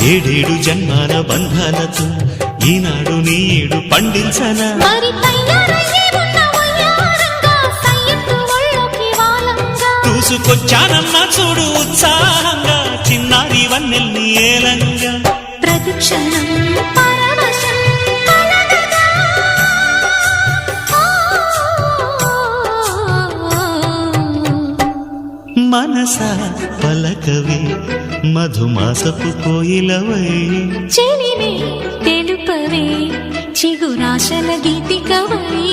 ఏడేడు జన్మాల బంధాలతో ఈనాడు నీడు పండించనా చూసుకొచ్చానన్నా చూడు ఉత్సాహంగా చిన్నారి వన్నెల్ని ఏలంగా ప్రతిక్షణం మనసా పలకవే మధుమాసపు కోయిలవై చెలివే తెలుపవే చిగురాశల గీతికవై